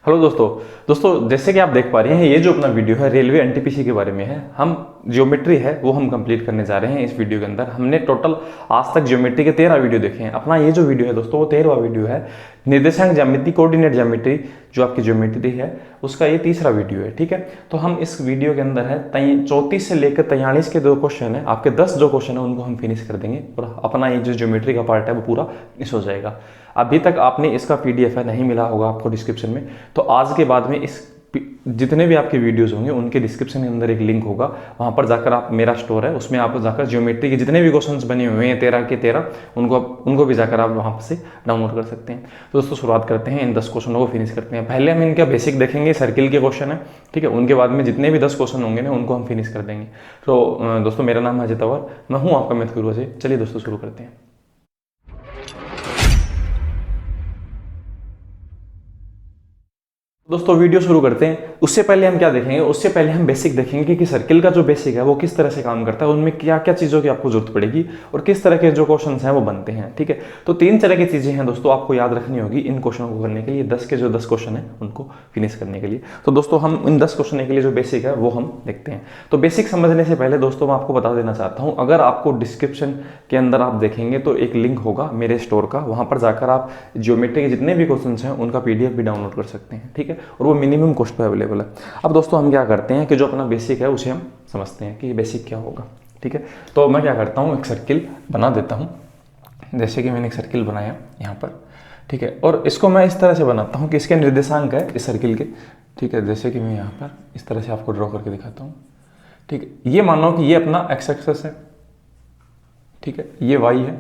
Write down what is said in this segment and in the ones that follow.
Hello दोस्तों जैसे कि आप देख पा रहे हैं ये जो अपना वीडियो है रेलवे एनटीपीसी के बारे में है। हम ज्योमेट्री है वो हम कंप्लीट करने जा रहे हैं। इस वीडियो के अंदर हमने टोटल आज तक ज्योमेट्री के 13 वीडियो देखे हैं। अपना ये जो वीडियो है दोस्तों वो 13वां वीडियो है। निर्देशांक ज्यामिति कोऑर्डिनेट ज्योमेट्री जो आपकी ज्योमेट्री है उसका ये तीसरा वीडियो है। ठीक है, तो हम इस वीडियो के अंदर है 34 से लेकर 43 के जो क्वेश्चन है, आपके 10 जो क्वेश्चन है उनको हम फिनिश कर देंगे और अपना ये जो ज्योमेट्री का पार्ट है वो पूरा फिनिश हो जाएगा। अभी तक आपने इसका पीडीएफ है नहीं मिला होगा आपको डिस्क्रिप्शन में, तो आज के बाद में इस जितने भी आपके वीडियोस होंगे उनके डिस्क्रिप्शन के अंदर एक लिंक होगा, वहां पर जाकर आप मेरा स्टोर है उसमें आप जाकर ज्योमेट्री के जितने भी क्वेश्चंस बने हुए हैं 13 के 13 उनको भी जाकर आप वहां से डाउनलोड कर सकते हैं। तो दोस्तों शुरुआत करते हैं, इन 10 क्वेश्चनों को फिनिश करते हैं। पहले हम इनका बेसिक देखेंगे, सर्किल के क्वेश्चन है। ठीक है, उनके बाद में जितने भी 10 क्वेश्चन होंगे ना उनको हम फिनिश कर देंगे। तो दोस्तों मेरा नाम है अजय तंवर, मैं हूँ आपका मैथ गुरु अजय। चलिए दोस्तों शुरू करते हैं। दोस्तों वीडियो शुरू करते हैं। उससे पहले हम क्या देखेंगे, उससे पहले हम बेसिक देखेंगे कि सर्किल का जो बेसिक है वो किस तरह से काम करता है, उनमें क्या क्या चीज़ों की आपको जरूरत पड़ेगी और किस तरह के जो क्वेश्चंस हैं वो बनते हैं। ठीक है, तो 3 तरह की चीज़ें हैं दोस्तों आपको याद रखनी होगी इन क्वेश्चनों को करने के लिए, 10 के जो 10 क्वेश्चन है उनको फिनिश करने के लिए। तो दोस्तों हम इन 10 क्वेश्चन के लिए जो बेसिक है वो हम देखते हैं। तो बेसिक समझने से पहले दोस्तों मैं आपको बता देना चाहता हूँ, अगर आपको डिस्क्रिप्शन के अंदर आप देखेंगे तो एक लिंक होगा मेरे स्टोर का, वहाँ पर जाकर आप ज्योमेट्री के जितने भी क्वेश्चन हैं उनका पीडीएफ भी डाउनलोड कर सकते हैं। ठीक है, और वो मिनिमम कॉस्ट पे अवेलेबल है। अब दोस्तों हम क्या करते हैं कि जो अपना बेसिक है उसे हम समझते हैं कि ये बेसिक क्या होगा। ठीक है, तो मैं क्या करता हूँ, एक सर्किल बना देता हूँ। जैसे कि मैंने एक सर्किल बनाया यहाँ पर। ठीक है, और इसको मैं इस तरह से बनाता हूँ कि इसके निर्देशांक है इस सर्किल के। ठीक है, जैसे कि मैं यहाँ पर इस तरह से आपको ड्रॉ करके दिखाता हूँ। ठीक है, ये मानो कि ये अपना एक्स एक्सेस है। ठीक है, ये वाई है,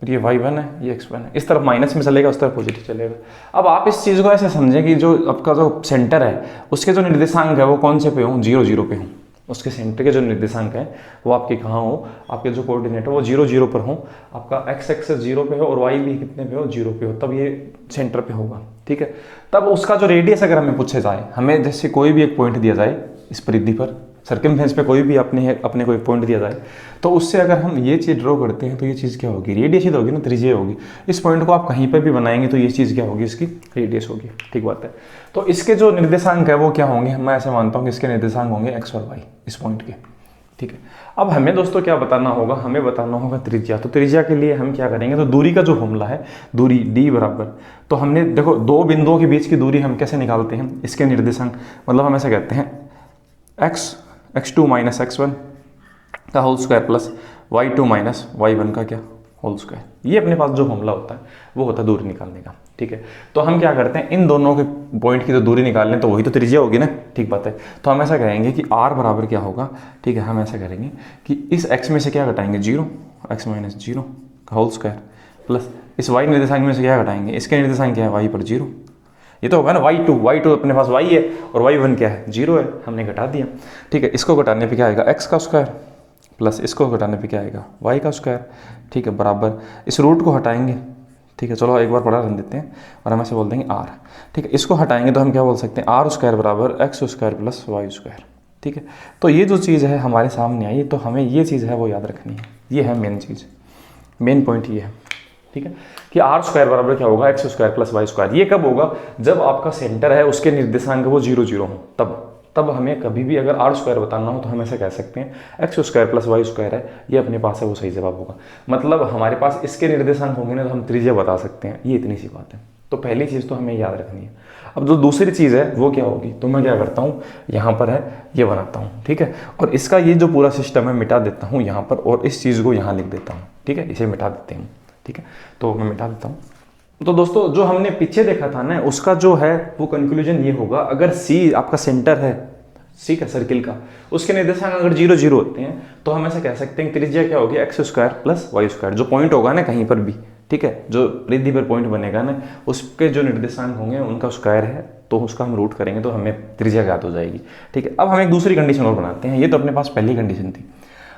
ये y1 है, ये x1 है। इस तरफ माइनस में चलेगा, उस तरफ पॉजिटिव चलेगा। अब आप इस चीज़ को ऐसे समझें कि जो आपका जो सेंटर है उसके जो निर्देशांक है वो कौन से पे हों, 0 0 पे हों। उसके सेंटर के जो निर्देशांक है वो आपके कहाँ हो, आपके जो कोऑर्डिनेट है वो 0 0 पर हो, आपका x एक्सेस 0 पे हो और y भी कितने पे हो, 0 पे हो, तब ये सेंटर पे होगा। ठीक है, तब उसका जो रेडियस अगर हमें पूछे जाए, हमें जैसे कोई भी एक पॉइंट दिया जाए इस परिधि पर, सर्कमफ्रेंस पे कोई भी अपने को एक पॉइंट दिया जाए, तो उससे अगर हम ये चीज़ ड्रॉ करते हैं तो ये चीज़ क्या होगी, रेडियस ही तो होगी ना, त्रिज्या होगी। इस पॉइंट को आप कहीं पर भी बनाएंगे तो ये चीज़ क्या होगी, इसकी रेडियस होगी। ठीक बात है, तो इसके जो निर्देशांक है वो क्या होंगे, मैं ऐसे मानता हूँ कि इसके निर्देशांक होंगे एक्स और वाई इस पॉइंट के। ठीक है, अब हमें दोस्तों क्या बताना होगा, हमें बताना होगा त्रिज्या। तो त्रिज्या के लिए हम क्या करेंगे, तो दूरी का जो फॉर्मूला है, दूरी d बराबर, तो हमने देखो दो बिंदुओं के बीच की दूरी हम कैसे निकालते हैं, इसके निर्देशांक, मतलब हम ऐसे कहते हैं x2 माइनस x1 का whole square plus y2 minus y1 का क्या होल स्क्वायर। ये अपने पास जो फॉर्मूला होता है वो होता है दूरी निकालने का। ठीक है, तो हम क्या करते हैं, इन दोनों के पॉइंट की जो दूरी निकाल लें तो वही तो त्रिज्या होगी ना। ठीक बात है, तो हम ऐसा कहेंगे कि r बराबर क्या होगा। ठीक है, हम ऐसा करेंगे कि इस x में से क्या घटाएंगे, 0, x माइनस 0 का होल स्क्वायर प्लस इस y निर्देशांक में से क्या घटाएंगे, इसके निर्देशांक क्या है, y पर 0। ये तो होगा ना y2 अपने पास y है और y1 क्या है, 0 है, हमने घटा दिया। ठीक है, इसको घटाने पे क्या आएगा, x का स्क्वायर प्लस इसको घटाने पे क्या आएगा, y का स्क्वायर। ठीक है, बराबर इस रूट को हटाएंगे। ठीक है, चलो एक बार पढ़ा रन देते हैं और हम ऐसे बोल देंगे r। ठीक है, इसको हटाएंगे तो हम क्या बोल सकते हैं, r स्क्वायर बराबर x square plus y square. ठीक है, तो ये जो चीज़ है हमारे सामने आई, तो हमें ये चीज़ है वो याद रखनी है। ये है मेन चीज़, मेन पॉइंट ये है। ठीक है, कि r स्क्वायर बराबर क्या होगा, x square plus y square. ये कब होगा, जब आपका सेंटर है उसके निर्देशांक वो 0 0 हो, तब हमें कभी भी अगर r स्क्वायर बताना हो तो हम ऐसा कह सकते हैं x square plus y square है, ये अपने पास है वो सही जवाब होगा। मतलब हमारे पास इसके निर्देशांक होंगे ना तो हम त्रिज्या बता सकते हैं। ये इतनी सी बात है, तो पहली चीज़ तो हमें याद रखनी है। अब जो दूसरी चीज़ है वो क्या होगी, तो मैं क्या करता हूँ, यहाँ पर है ये बनाता हूँ। ठीक है, और इसका ये जो पूरा सिस्टम है मिटा देता हूँ यहाँ पर, और इस चीज़ को यहाँ लिख देता हूँ। ठीक है, इसे मिटा देते हैं। ठीक है, तो मैं मिटा देता हूँ। तो दोस्तों जो हमने पीछे देखा था ना उसका जो है वो कंक्लूजन ये होगा, अगर C आपका सेंटर है, ठीक है, सर्किल का, उसके निर्देशांक अगर 0 0 होते हैं तो हम ऐसा कह सकते हैं त्रिज्या क्या होगी, x square plus y square. जो पॉइंट होगा ना कहीं पर भी, ठीक है, जो परिधि पर पॉइंट बनेगा ना उसके जो निर्देशांक होंगे उनका स्क्वायर है, तो उसका हम रूट करेंगे तो हमें त्रिज्या ज्ञात हो जाएगी। ठीक है, अब हम एक दूसरी कंडीशन और बनाते हैं। ये तो अपने पास पहली कंडीशन थी,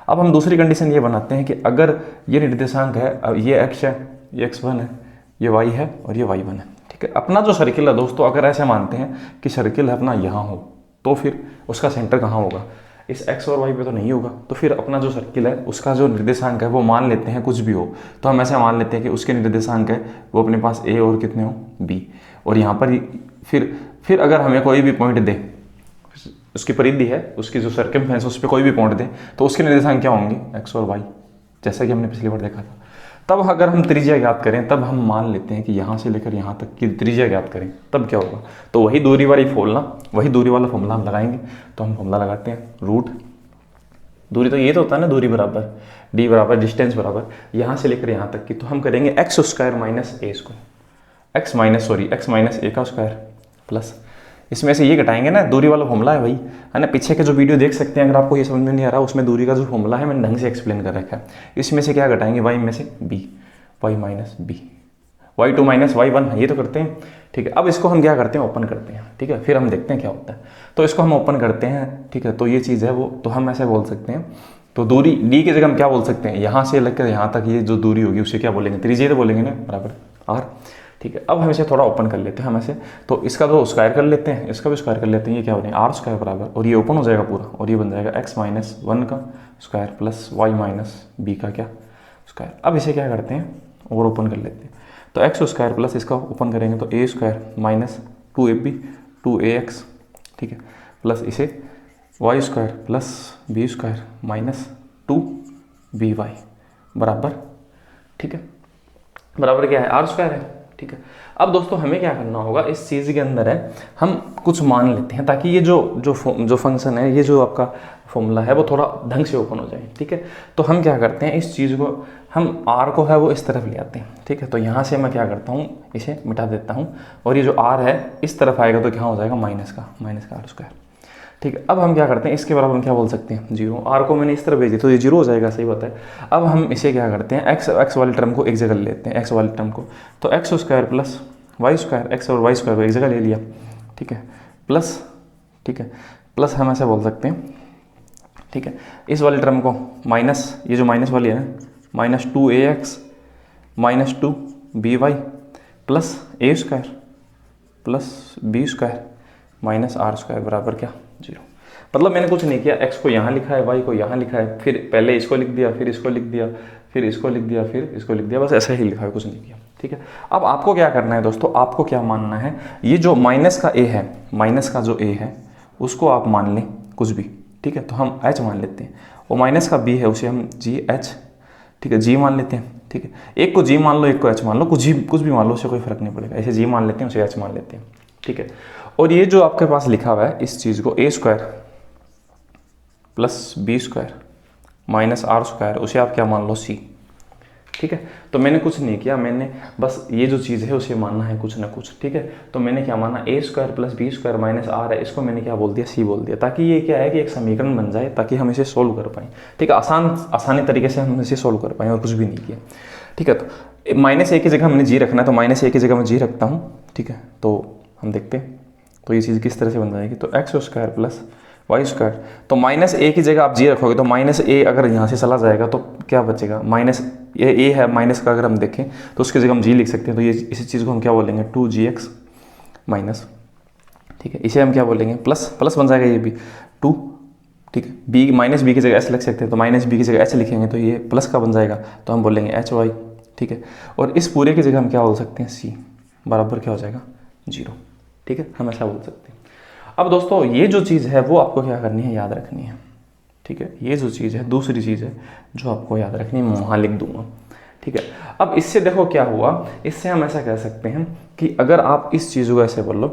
अब हम दूसरी कंडीशन ये बनाते हैं कि अगर ये निर्देशांक है, ये x है, ये x1 है, ये y है और ये y1 है। ठीक है, अपना जो सर्किल है दोस्तों, अगर ऐसे मानते हैं कि सर्किल है अपना यहाँ हो, तो फिर उसका सेंटर कहाँ होगा, इस x और y पे तो नहीं होगा। तो फिर अपना जो सर्किल है उसका जो निर्देशांक है वो मान लेते हैं कुछ भी हो, तो हम ऐसे मान लेते हैं कि उसके निर्देशांक है वो अपने पास a और कितने हो, b, और यहाँ पर फिर अगर हमें कोई भी पॉइंट दे, उसकी परिधि है, उसकी जो सर्कमफ्रेंस उस पर कोई भी पॉइंट दे, तो उसके निर्देशांक क्या होंगे, एक्स और वाई, जैसा कि हमने पिछली बार देखा था। तब अगर हम त्रिज्या ज्ञात करें, तब हम मान लेते हैं कि यहाँ से लेकर यहाँ तक की त्रिज्या ज्ञात करें, तब क्या होगा, तो वही दूरी वाली वही दूरी वाला फॉर्मूला हम लगाएंगे। तो हम फॉर्मूला लगाते हैं, रूट दूरी तो ये तो होता है ना, दूरी बराबर डी बराबर डिस्टेंस बराबर यहाँ से लेकर यहाँ तक की, तो हम करेंगे एक्स स्क्वायर माइनस ए स्क्वायर, एक्स माइनस ए का स्क्वायर प्लस, इसमें से ये घटाएंगे ना, दूरी वाला फॉर्मूला है भाई, है ना। पीछे के जो वीडियो देख सकते हैं, अगर आपको ये समझ में नहीं आ रहा, उसमें दूरी का जो फॉर्मूला है मैंने ढंग से एक्सप्लेन कर रखा है। इसमें से क्या घटाएंगे, वाई में से B, Y minus B, Y two minus Y one, ये तो करते हैं, ठीक है। अब इसको हम क्या करते हैं, ओपन करते हैं, ठीक है, फिर हम देखते हैं क्या होता है। तो इसको हम ओपन करते हैं, ठीक है, तो ये चीज़ है वो, तो हम ऐसे बोल सकते हैं, तो दूरी डी की जगह हम क्या बोल सकते हैं, यहाँ से लेकर यहाँ तक ये जो दूरी होगी उसे क्या बोलेंगे, त्रिज्या तो बोलेंगे ना, बराबर आर, ठीक है। अब हम इसे थोड़ा ओपन कर लेते हैं, हम ऐसे, तो इसका तो स्क्वायर कर लेते हैं, इसका भी स्क्वायर कर लेते हैं, ये क्या बनेगा, आर स्क्वायर बराबर, और ये ओपन हो जाएगा पूरा, और ये बन जाएगा एक्स माइनस वन का square plus Y minus B का क्या स्क्वायर। अब इसे क्या करते हैं, और ओपन कर लेते हैं, तो एक्स स्क्वायर प्लस इसका ओपन करेंगे तो ए स्क्वायर माइनस 2ab 2ax, ठीक है, प्लस इसे Y square plus B square minus 2by बराबर, ठीक है, बराबर क्या है, आर स्क्वायर है, ठीक है। अब दोस्तों हमें क्या करना होगा, इस चीज़ के अंदर है, हम कुछ मान लेते हैं ताकि ये जो फंक्शन है, ये जो आपका फॉर्मूला है वो थोड़ा ढंग से ओपन हो जाए, ठीक है। तो हम क्या करते हैं, इस चीज़ को हम आर को है वो इस तरफ ले आते हैं, ठीक है। तो यहाँ से मैं क्या करता हूँ, इसे मिटा देता हूँ, और ये जो आर है इस तरफ आएगा तो क्या हो जाएगा, माइनस का आर स्क्वायर, ठीक है। अब हम क्या करते हैं, इसके बराबर हम क्या बोल सकते हैं, जीरो, आर को मैंने इस तरफ भेज दिया तो ये जीरो हो जाएगा, सही बात है। अब हम इसे क्या करते हैं, एक्स वाली टर्म को एक जगह ले लेते हैं, एक्स वाली टर्म को, तो X square plus Y square, X और वाई स्क्वायर को एक जगह ले लिया, ठीक है, प्लस, ठीक है, प्लस हम ऐसे बोल सकते हैं, ठीक है, इस वाली टर्म को माइनस, ये जो माइनस वाली है ना, minus 2ax minus 2by plus A square plus B square minus R square बराबर क्या, जीरो। मतलब मैंने कुछ नहीं किया, x को यहाँ लिखा है, y को यहाँ लिखा है, फिर पहले इसको लिख दिया, फिर इसको लिख दिया, फिर इसको लिख दिया, फिर इसको लिख दिया, बस ऐसा ही लिखा है, कुछ नहीं किया, ठीक है। अब आपको क्या करना है दोस्तों, आपको क्या मानना है, ये जो माइनस का a है, माइनस का जो a है उसको आप मान लें कुछ भी, ठीक है। तो हम h मान लेते हैं, और माइनस का b है उसे हम gh, ठीक है, g मान लेते हैं, ठीक है। एक को g मान लो, एक को h मान लो, कुछ भी मान लो, उससे कोई फर्क नहीं पड़ेगा, ऐसे g मान लेते हैं, उसे h मान लेते हैं, ठीक है। और ये जो आपके पास लिखा हुआ है, इस चीज़ को A square plus B square minus R square, उसे आप क्या मान लो, सी, ठीक है। तो मैंने कुछ नहीं किया, मैंने बस ये जो चीज़ है उसे मानना है कुछ ना कुछ, ठीक है। तो मैंने क्या माना, A square plus B square minus R है, इसको मैंने क्या बोल दिया, सी बोल दिया, ताकि ये क्या है कि एक समीकरण बन जाए, ताकि हम इसे सोल्व कर पाएँ, ठीक है। आसानी तरीके से हम इसे सोल्व कर पाएँ, और कुछ भी नहीं किया, ठीक है। तो माइनस ए की जगह हमने जी रखना है, तो माइनस ए की जगह मैं जी रखता हूँ, ठीक है। तो हम देखते हैं तो ये चीज़ किस तरह से बन जाएगी, तो X square plus Y square, तो माइनस ए की जगह आप जी रखोगे, तो माइनस ए अगर यहाँ से चला जाएगा तो क्या बचेगा, माइनस ए है, माइनस का अगर हम देखें तो उसकी जगह हम जी लिख सकते हैं, तो ये इसी चीज़ को हम क्या बोलेंगे, 2gx माइनस, ठीक है, इसे हम क्या बोलेंगे, प्लस बन जाएगा ये भी 2, ठीक है। बी माइनस बी की जगह एच लिख सकते हैं, तो माइनस बी की जगह एच लिखेंगे तो ये प्लस का बन जाएगा, तो हम बोलेंगे hy, ठीक है। और इस पूरे की जगह हम क्या बोल सकते हैं, सी बराबर क्या हो जाएगा, जीरो, ठीक है, हम ऐसा बोल सकते हैं। अब दोस्तों ये जो चीज़ है वो आपको क्या करनी है, याद रखनी है, ठीक है। ये जो चीज़ है, दूसरी चीज़ है जो आपको याद रखनी है, मैं वहाँ लिख दूंगा, ठीक है। अब इससे देखो क्या हुआ, इससे हम ऐसा कह सकते हैं कि अगर आप इस चीज़ को ऐसे बोलो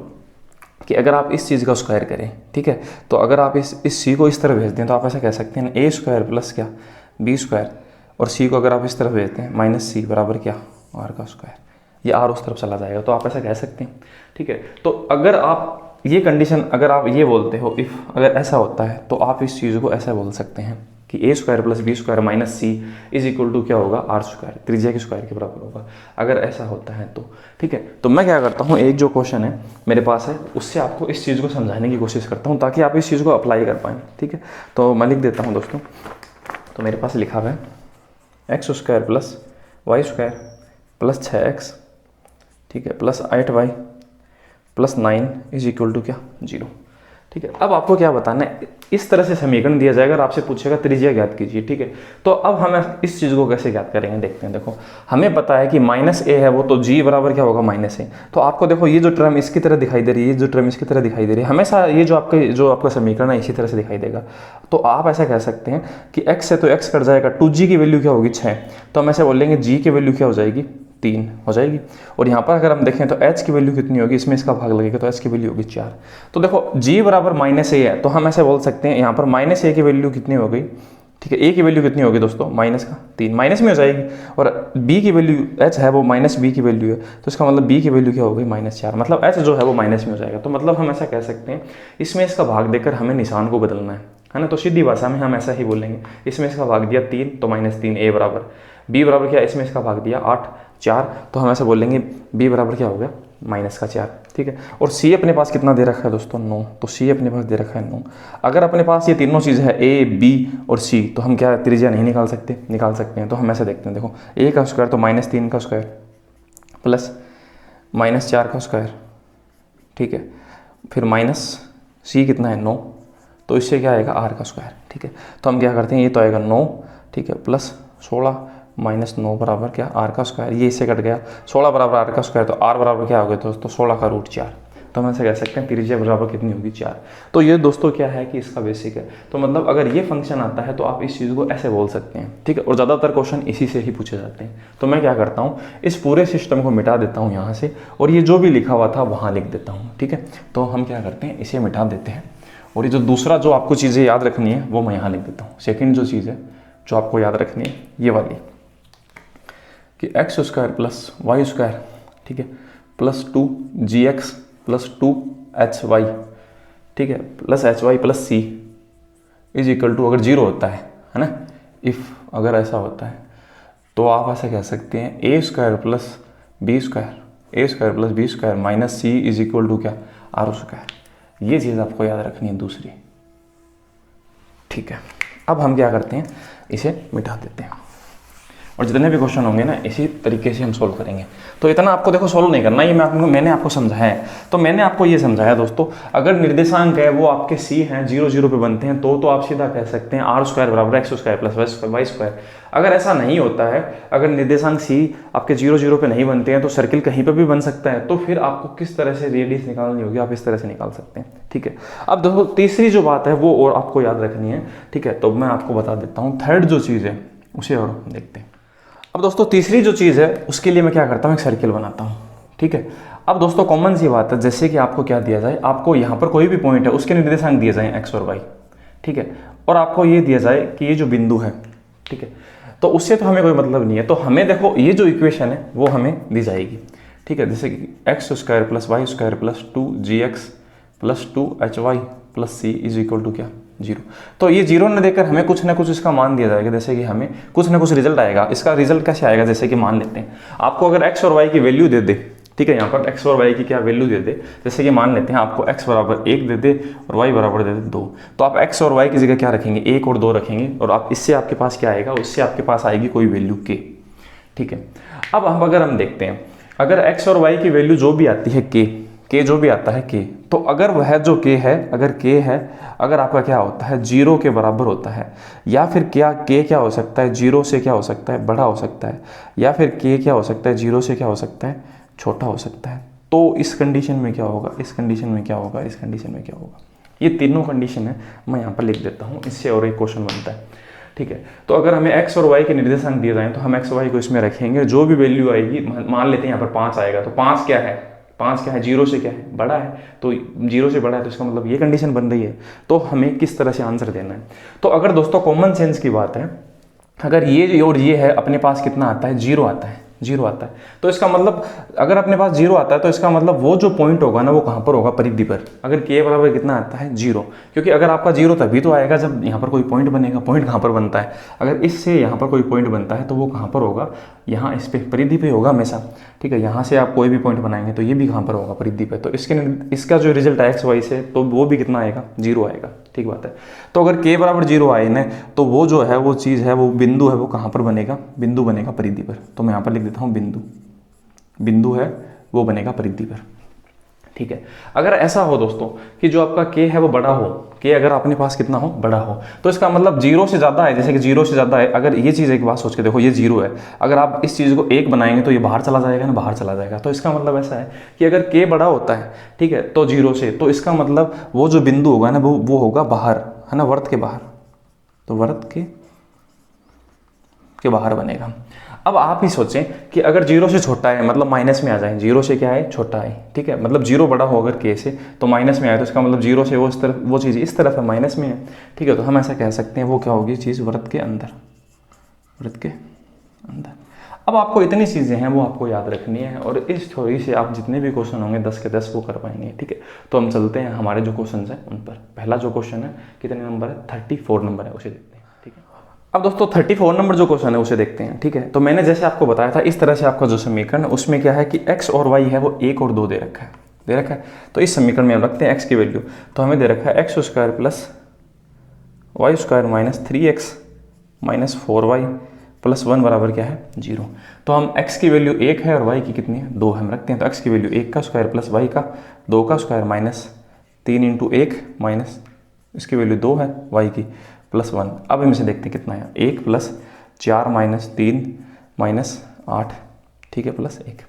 कि अगर आप इस चीज़ का स्क्वायर करें, ठीक है, तो अगर आप इस सी को इस तरह भेज दें तो आप ऐसा कह सकते हैं ए स्क्वायर प्लस क्या, बी स्क्वायर, और सी को अगर आप इस तरफ भेजते हैं माइनस सी बराबर क्या, आर का स्क्वायर, ये आर उस तरफ चला जाएगा, तो आप ऐसा कह सकते हैं, ठीक है। तो अगर आप ये कंडीशन, अगर आप ये बोलते हो इफ़ अगर ऐसा होता है, तो आप इस चीज़ को ऐसा बोल सकते हैं कि A square plus B square minus C is equal to क्या होगा, आर स्क्वायर, त्रिज्या के स्क्वायर के बराबर होगा, अगर ऐसा होता है तो, ठीक है। तो मैं क्या करता हूँ, एक जो क्वेश्चन है मेरे पास है उससे आपको इस चीज़ को समझाने की कोशिश करता हूँ ताकि आप इस चीज़ को अप्लाई कर पाएँ, ठीक है। तो मैं लिख देता हूँ दोस्तों, तो मेरे पास लिखा हुआ है X square plus Y square plus 6x, ठीक है, plus 8y plus 9 is equal to क्या, 0, ठीक है। अब आपको क्या बताना है, इस तरह से समीकरण दिया जाएगा और आपसे पूछेगा त्रिज्या ज्ञात कीजिए, ठीक है। तो अब हम इस चीज़ को कैसे ज्ञात करेंगे देखते हैं। देखो हमें पता है कि -a है वो, तो g बराबर क्या होगा -a। तो आपको देखो ये जो टर्म इसकी तरह दिखाई दे रही है, ये जो टर्म इसकी तरह दिखाई दे रही है, हमेशा ये जो आपका समीकरण है इसी तरह से दिखाई देगा। तो आप ऐसा कह सकते हैं कि x है तो x कट जाएगा, 2g की वैल्यू क्या होगी 6, तो हम ऐसे बोलेंगे g की वैल्यू क्या हो जाएगी 3 हो जाएगी। और यहाँ पर अगर हम देखें तो h की वैल्यू कितनी होगी, इसमें इसका भाग लगेगा तो h की वैल्यू होगी 4। तो देखो g बराबर -a है, तो हम ऐसे बोल सकते हैं यहाँ पर -a की वैल्यू कितनी हो गई, ठीक है। a की वैल्यू कितनी होगी दोस्तों, -3 माइनस में हो जाएगी, और b की वैल्यू h है वो -b की वैल्यू है, तो इसका मतलब b की वैल्यू क्या हो गई -4, मतलब h जो है वो माइनस में हो जाएगा। तो मतलब हम ऐसा कह सकते हैं इसमें इसका भाग देकर हमें निशान को बदलना है ना। तो सीधी भाषा में हम ऐसा ही बोलेंगे, इसमें इसका भाग दिया 3 तो -3, a बराबर, b बराबर क्या, इसमें इसका भाग दिया 8 4, तो हम ऐसे बोलेंगे b बराबर क्या हो गया -4, ठीक है। और c अपने पास कितना दे रखा है दोस्तों 9, तो c अपने पास दे रखा है 9। अगर अपने पास ये तीनों चीज़ है a b और c, तो हम क्या त्रिज्या नहीं निकाल सकते हैं। तो हम ऐसे देखते हैं, देखो a का स्क्वायर तो -3 का स्क्वायर प्लस -4 का स्क्वायर, ठीक है, फिर माइनस c कितना है 9, तो इससे क्या आएगा r का स्क्वायर, ठीक है। तो हम क्या करते हैं, ये तो आएगा 9, ठीक है, प्लस 16 -9 बराबर क्या r का स्क्वायर, ये इससे कट गया, 16 बराबर r का स्क्वायर, तो r बराबर क्या हो गया दोस्तों 16 का रूट 4। तो हम ऐसे कह सकते हैं त्रिज्या बराबर कितनी होगी 4। तो ये दोस्तों क्या है कि इसका बेसिक है। तो मतलब अगर ये फंक्शन आता है तो आप इस चीज़ को ऐसे बोल सकते हैं, ठीक है। और ज़्यादातर क्वेश्चन इसी से ही पूछे जाते हैं। तो मैं क्या करता हूँ, इस पूरे सिस्टम को मिटा देता हूँ यहाँ से, और ये जो भी लिखा हुआ था वहाँ लिख देता हूँ, ठीक है। तो हम क्या करते हैं, इसे मिटा देते हैं, और ये जो दूसरा जो आपको चीज़ें याद रखनी है वो मैं यहाँ लिख देता हूँ। सेकेंड जो चीज़ है जो आपको याद रखनी है ये वाली, कि x square plus Y square, ठीक है, प्लस 2gx प्लस 2hy, ठीक है, plus hy plus c is equal to, अगर 0 होता है ना, इफ़ अगर ऐसा होता है तो आप ऐसा कह सकते हैं a square plus b square minus c is equal to क्या r स्क्वायर। ये चीज़ आपको याद रखनी है दूसरी, ठीक है। अब हम क्या करते हैं, इसे मिटा देते हैं, और जितने भी क्वेश्चन होंगे ना इसी तरीके से हम सोल्व करेंगे। तो इतना आपको देखो सोल्व नहीं करना, ये मैंने आपको समझाया है। तो मैंने आपको ये समझाया दोस्तों, अगर निर्देशांक है वो आपके c हैं 0 0 पे बनते हैं, तो आप सीधा कह सकते हैं r स्क्वायर बराबर x square plus y square. अगर ऐसा नहीं होता है, अगर निर्देशांक c आपके 0 0 पे नहीं बनते हैं, तो सर्किल कहीं पर भी बन सकता है, तो फिर आपको किस तरह से रेडियस निकालनी होगी, आप इस तरह से निकाल सकते हैं, ठीक है। अब देखो तीसरी जो बात है वो और आपको याद रखनी है, ठीक है। तो मैं आपको बता देता हूँ थर्ड जो चीज़ है उसे और देखते हैं। अब दोस्तों तीसरी जो चीज़ है उसके लिए मैं क्या करता हूँ, एक सर्किल बनाता हूँ, ठीक है। अब दोस्तों कॉमन सी बात है, जैसे कि आपको क्या दिया जाए, आपको यहाँ पर कोई भी पॉइंट है उसके निर्देशांक दिए जाएं x और y, ठीक है, और आपको ये दिया जाए कि ये जो बिंदु है, ठीक है, तो उससे तो हमें कोई मतलब नहीं है। तो हमें देखो ये जो इक्वेशन है वो हमें दी जाएगी, ठीक है, जैसे कि x square plus Y square plus 2gx plus 2hy plus c is equal to क्या 0। तो ये 0 न देकर हमें कुछ ना कुछ इसका मान दिया जाएगा, जैसे कि हमें कुछ ना कुछ रिजल्ट आएगा। इसका रिजल्ट कैसे आएगा, जैसे कि मान लेते हैं आपको अगर x और y की वैल्यू दे दे, ठीक है, यहाँ पर x और y की क्या वैल्यू दे दे, जैसे कि मान लेते हैं आपको x बराबर 1 दे दे और y बराबर दे दे 2, तो आप x और y की जगह क्या रखेंगे 1 और 2 रखेंगे, और आप इससे आपके पास क्या आएगा, उससे आपके पास आएगी कोई वैल्यू k, ठीक है। अब अगर हम देखते हैं, अगर x और y की वैल्यू जो भी आती है k जो भी आता है k, तो अगर वह जो k है, अगर k है, अगर आपका क्या होता है 0 के बराबर होता है, या फिर क्या k क्या हो सकता है 0 से क्या हो सकता है बड़ा हो सकता है, या फिर k क्या हो सकता है 0 से क्या हो सकता है छोटा हो सकता है, तो इस कंडीशन में क्या होगा, इस कंडीशन में क्या होगा, इस कंडीशन में क्या होगा। ये तीनों कंडीशन है, मैं यहाँ पर लिख देता हूँ, इससे और एक क्वेश्चन बनता है, ठीक है। तो अगर हमें x और y के निर्देशांक दिए जाएं तो हम x y को इसमें रखेंगे, जो भी वैल्यू आएगी, मान लेते हैं यहाँ पर 5 आएगा, तो 5 क्या है, 0 से क्या है बड़ा है, तो 0 से बड़ा है, तो इसका मतलब ये कंडीशन बन रही है। तो हमें किस तरह से आंसर देना है, तो अगर दोस्तों कॉमन सेंस की बात है, अगर ये और ये है, अपने पास कितना आता है 0 आता है, 0 आता है, तो इसका मतलब अगर अपने पास 0 आता है तो इसका मतलब वो जो पॉइंट होगा ना वो कहाँ पर होगा, परिधि पर। अगर k बराबर कितना आता है 0, क्योंकि अगर आपका 0 तभी तो आएगा जब यहाँ पर कोई पॉइंट बनेगा। पॉइंट कहाँ पर बनता है, अगर इससे यहाँ पर कोई पॉइंट बनता है तो वो कहाँ पर होगा, यहाँ इस पे परिधि पे होगा हमेशा, ठीक है। यहाँ से आप कोई भी पॉइंट बनाएंगे तो ये भी कहाँ पर होगा, परिधि पे। तो इसका जो रिजल्ट है x y से, तो वो भी कितना आएगा 0 आएगा, ठीक बात है। तो अगर k बराबर 0 आए ना, तो वो जो है वो चीज़ है, वो बिंदु है, वो कहाँ पर बनेगा, बिंदु बनेगा परिधि पर। तो मैं यहाँ पर लिख देता हूँ बिंदु है वो बनेगा परिधि पर, ठीक है। अगर ऐसा हो दोस्तों कि जो आपका k है वो बड़ा हो, k अगर अपने पास कितना हो, बड़ा हो, तो इसका मतलब 0 से ज़्यादा है, जैसे कि 0 से ज़्यादा है। अगर ये चीज़ एक बात सोच के देखो, ये 0 है, अगर आप इस चीज़ को 1 बनाएंगे तो ये बाहर चला जाएगा ना, बाहर चला जाएगा। तो इसका मतलब ऐसा है कि अगर k बड़ा होता है, ठीक है, तो 0 से, तो इसका मतलब वो जो बिंदु होगा ना वो होगा बाहर, है ना, वर्त के बाहर, तो वर्त के बाहर बनेगा। अब आप ही सोचें कि अगर 0 से छोटा है, मतलब माइनस में आ जाए, 0 से क्या है, छोटा है, ठीक है, मतलब 0 बड़ा हो अगर k से तो माइनस में आए, तो इसका मतलब 0 से वो इस तरफ, वो चीज़ इस तरफ है, माइनस में है, ठीक है। तो हम ऐसा कह सकते हैं वो क्या होगी चीज़, वृत्त के अंदर, वृत्त के अंदर। अब आपको इतनी चीज़ें हैं वो आपको याद रखनी है, और इस थ्योरी से आप जितने भी क्वेश्चन होंगे 10 के 10 वो कर पाएंगे, ठीक है। तो हम चलते हैं हमारे जो क्वेश्चन हैं उन पर। पहला जो क्वेश्चन है कितने नंबर है, 34 नंबर है, उसे देखते हैं, ठीक है। अब दोस्तों 34 नंबर जो क्वेश्चन है उसे देखते हैं, ठीक है। तो मैंने जैसे आपको बताया था इस तरह से आपका जो समीकरण है उसमें क्या है कि x और y है वो 1 और 2 दे रखा है, तो इस समीकरण में हम रखते हैं x की वैल्यू, तो हमें दे रखा है x² plus y² minus 3x minus 4y plus 1 बराबर क्या है, 0। तो हम x की वैल्यू 1 है और y की कितनी है, 2 हम रखते हैं। तो x की वैल्यू 1 का स्क्वायर प्लस y का 2 का स्क्वायर माइनस 3 इंटू 1 माइनस इसकी वैल्यू 2 है y की प्लस 1। अब हम इसे देखते हैं कितना है, 1 प्लस 4 माइनस 3 माइनस 8, ठीक है, प्लस 1।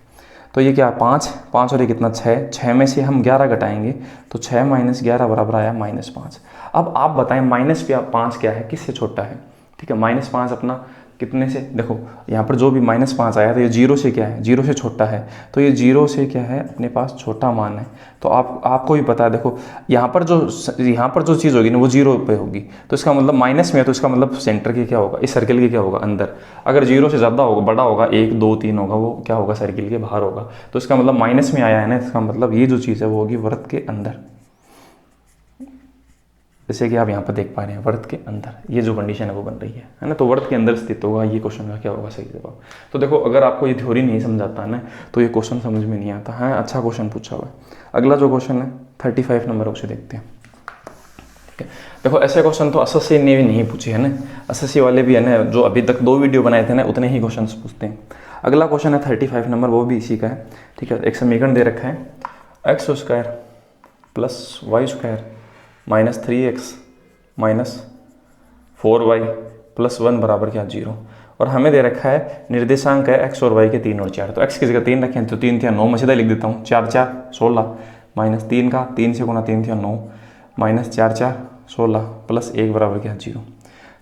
तो ये क्या, 5 और ये कितना, 6 में से हम 11 घटाएंगे तो 6 माइनस 11 बराबर आया -5। अब आप बताएं -5 क्या है, किससे छोटा है, ठीक है। -5 अपना कितने से, देखो यहाँ पर जो भी -5 आया तो ये 0 से क्या है, 0 से छोटा है, तो ये 0 से क्या है, अपने पास छोटा मान है। तो आपको भी पता है, देखो यहाँ पर जो चीज़ होगी ना वो 0 पे होगी, तो इसका मतलब माइनस में है, तो इसका मतलब सेंटर के क्या होगा, इस सर्किल के क्या होगा, अंदर। अगर 0 से ज़्यादा होगा, बड़ा होगा, 1 2 3 होगा, वो क्या होगा, सर्किल के बाहर होगा। तो इसका मतलब माइनस में आया है ना, इसका मतलब ये जो चीज़ है वो होगी वृत्त के अंदर, जैसे कि आप यहाँ पर देख पा रहे हैं, वृत्त के अंदर ये जो कंडीशन है वो बन रही है ना। तो वृत्त के अंदर स्थित होगा, ये क्वेश्चन का क्या होगा सही जवाब। तो देखो अगर आपको ये थ्योरी नहीं समझाता है ना तो ये क्वेश्चन समझ में नहीं आता है। अच्छा क्वेश्चन पूछा हुआ है। अगला जो क्वेश्चन है 35 नंबर, उसे देखते हैं, ठीक है। देखो ऐसे क्वेश्चन तो एसएससी ने भी नहीं पूछे है ना, एसएससी वाले भी है ना, जो अभी तक 2 वीडियो बनाए थे ना उतने ही क्वेश्चन पूछते हैं। अगला क्वेश्चन है 35 नंबर, वो भी इसी का है, ठीक है। एक समीकरण दे रखा है x² plus y² minus 3x minus 4y plus 1 बराबर क्या, 0। और हमें दे रखा है निर्देशांक है x और y के 3 और 4। तो x की जगह 3 रखें तो 3 9, मैं सीधा लिख देता हूँ, 4 4 16 माइनस 3 का 3 से गुना 3 9 माइनस 4 4 16 प्लस 1 बराबर क्या, 0।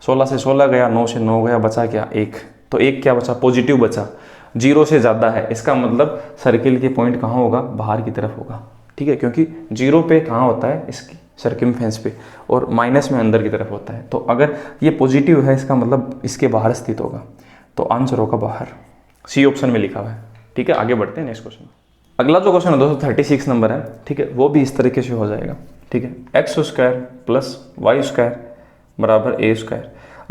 16 से 16 गया, 9 से 9 गया, बचा क्या, 1। तो 1 क्या बचा, पॉजिटिव बचा, 0 से ज़्यादा है, इसका मतलब सर्किल के पॉइंट कहाँ होगा, बाहर की तरफ होगा, ठीक है। क्योंकि 0 पे कहाँ होता है, इसकी सर्किमफेरेंस पे, और माइनस में अंदर की तरफ होता है। तो अगर ये पॉजिटिव है इसका मतलब इसके बाहर स्थित होगा, तो आंसर होगा बाहर, सी ऑप्शन में लिखा हुआ है, ठीक है। आगे बढ़ते हैं नेक्स्ट क्वेश्चन। अगला जो क्वेश्चन है दोस्तों 36 नंबर है, ठीक है, वो भी इस तरीके से हो जाएगा, ठीक है। x² प्लस y² बराबर a²।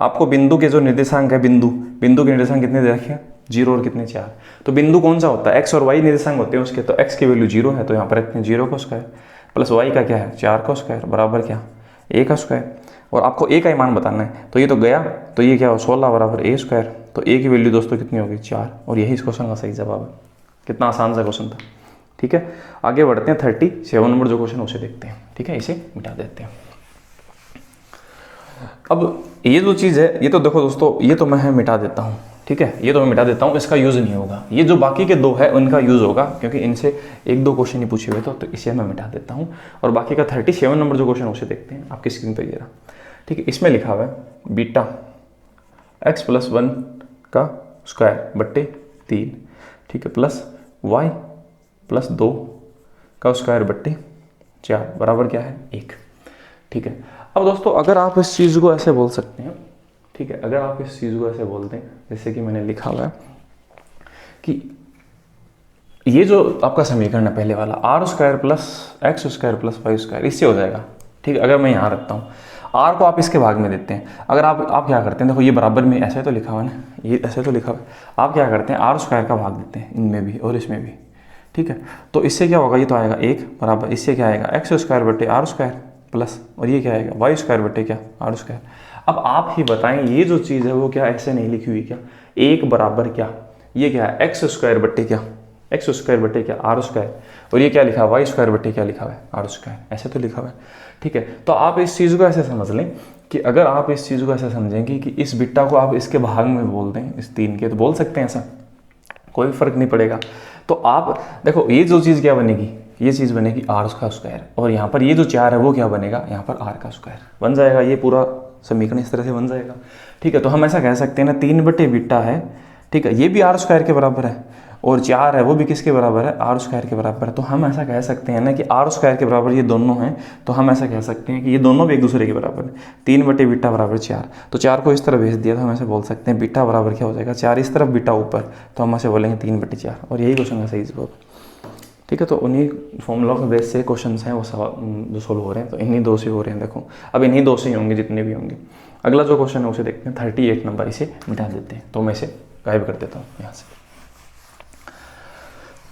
आपको बिंदु के जो निर्देशांक है, बिंदु के निर्देशांक कितने दे रखे हैं, 0 और कितने, 4। तो बिंदु कौन सा होता है, x और y निर्देशांक होते हैं उसके, तो x की वैल्यू 0 है, तो यहाँ पर रखते हैं 0 का स्क्वायर प्लस y का क्या है, 4 का स्क्वायर बराबर क्या, a का स्क्वायर। और आपको a का मान बताना है, तो ये तो गया, तो ये क्या हो, 16 बराबर a²। तो a की वैल्यू दोस्तों कितनी होगी, 4। और यही इस क्वेश्चन का सही जवाब है। कितना आसान सा क्वेश्चन था, ठीक है। आगे बढ़ते हैं 37 नंबर जो क्वेश्चन उसे देखते हैं, ठीक है, इसे मिटा देते हैं। अब ये जो चीज़ है, ये तो देखो दोस्तों, ये तो मैं मिटा देता हूँ, ठीक है, ये तो मैं मिटा देता हूँ, इसका यूज़ नहीं होगा। ये जो बाकी के 2 है उनका यूज़ होगा, क्योंकि इनसे 1-2 क्वेश्चन ही पूछे हुए तो इसे मैं मिटा देता हूँ। और बाकी का 37 नंबर जो क्वेश्चन उसे देखते हैं, आपकी स्क्रीन पर ये रहा, ठीक है। इसमें लिखा हुआ है बीटा x प्लस 1 का स्क्वायर बट्टे 3, ठीक है, प्लस y प्लस 2 का स्क्वायर बट्टे 4 बराबर क्या है, 1, ठीक है। अब दोस्तों अगर आप इस चीज़ को ऐसे बोल सकते हैं, ठीक है, अगर आप इस चीज़ को ऐसे बोलते हैं जैसे कि मैंने लिखा हुआ है कि ये जो आपका समीकरण है पहले वाला, r² plus x² plus y², इससे हो जाएगा, ठीक है। अगर मैं यहाँ रखता हूँ, r को आप इसके भाग में देते हैं। अगर आप क्या करते हैं, देखो ये बराबर में ऐसे तो लिखा हुआ है ना, ये ऐसे तो लिखा हुआ है, आप क्या करते हैं, r² का भाग देते हैं इनमें भी और इसमें भी, ठीक है। तो इससे क्या होगा, ये तो आएगा 1 बराबर, इससे क्या आएगा, x² बटे r² प्लस, और ये क्या आएगा, y² बटे क्या, r²। अब आप ही बताएं, ये जो चीज़ है वो क्या ऐसे नहीं लिखी हुई क्या, 1 बराबर क्या, ये क्या है, x² बट्टे क्या, एक्स स्क्वायर बटे क्या आर स्क्वायर, और ये क्या लिखा है वाई स्क्वायर बटे क्या लिखा हुआ है आर स्क्वायर, ऐसे तो लिखा हुआ है। ठीक है, तो आप इस चीज़ को ऐसे समझ लें कि अगर आप इस चीज़ को ऐसे समझेंगे कि इस बिट्टा को आप इसके भाग में बोल दें इस 3 के, तो बोल सकते हैं ऐसा, कोई फर्क नहीं पड़ेगा। तो आप देखो ये जो चीज़ क्या बनेगी, ये चीज़ बनेगी आर का स्क्वायर, और यहाँ पर ये जो 4 है वो क्या बनेगा यहाँ पर आर का स्क्वायर बन जाएगा, ये पूरा समीकरण इस तरह से बन जाएगा। ठीक है, तो हम ऐसा कह सकते हैं ना 3 बटे बीटा है, ठीक है, ये भी आर स्क्वायर के बराबर है, और 4 है वो भी किसके बराबर है आर स्क्वायर के बराबर है। तो हम ऐसा कह सकते हैं ना कि आर स्क्वायर के बराबर ये दोनों हैं, तो हम ऐसा कह सकते हैं कि ये दोनों भी एक दूसरे के बराबर है। 3 बटे बीटा बराबर 4, तो 4 को इस तरह भेज दिया तो हम ऐसे बोल सकते हैं बीटा बराबर क्या हो जाएगा 4 इस तरफ बीटा ऊपर, तो हम ऐसे बोलेंगे 3 बटे 4, और यही क्वेश्चन का सही जवाब। ठीक है, तो उन्हीं फॉर्मूला के बेस से क्वेश्चन हैं वो जो सोल्व हो रहे हैं, तो इन्हीं 2 से हो रहे हैं। देखो अब इन्हीं 2 से ही होंगे जितने भी होंगे। अगला जो क्वेश्चन है उसे देखते हैं, 38 नंबर, इसे मिटा देते हैं, तो मैं इसे गायब कर देता हूँ यहाँ से।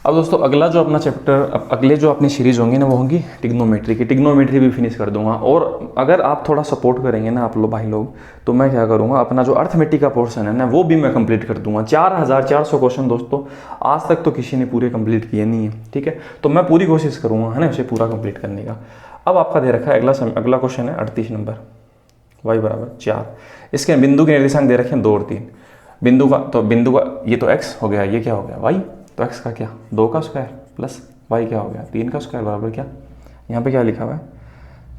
अब दोस्तों अगला जो अपना चैप्टर, अगले जो अपनी सीरीज होंगी ना वो होंगी टिग्नोमेट्री की, टिग्नोमेट्री भी फिनिश कर दूंगा। और अगर आप थोड़ा सपोर्ट करेंगे ना आप लोग भाई लोग, तो मैं क्या करूँगा अपना जो अर्थमेटिक का पोर्शन है ना वो भी मैं कंप्लीट कर दूंगा। 4400 क्वेश्चन दोस्तों, आज तक तो किसी ने पूरे कंप्लीट किए नहीं है। ठीक है, तो मैं पूरी कोशिश करूँगा है ना उसे पूरा कंप्लीट करने का। अब आपका दे रखा है अगला क्वेश्चन है 38 नंबर, y बराबर 4, इसके बिंदु के निर्देशांक दे रखे हैं 2 और 3। बिंदु का ये तो x हो गया, ये क्या हो गया y, तो x का क्या 2 का स्क्वायर प्लस y क्या हो गया 3 का स्क्वायर बराबर क्या, यहाँ पे क्या लिखा हुआ है।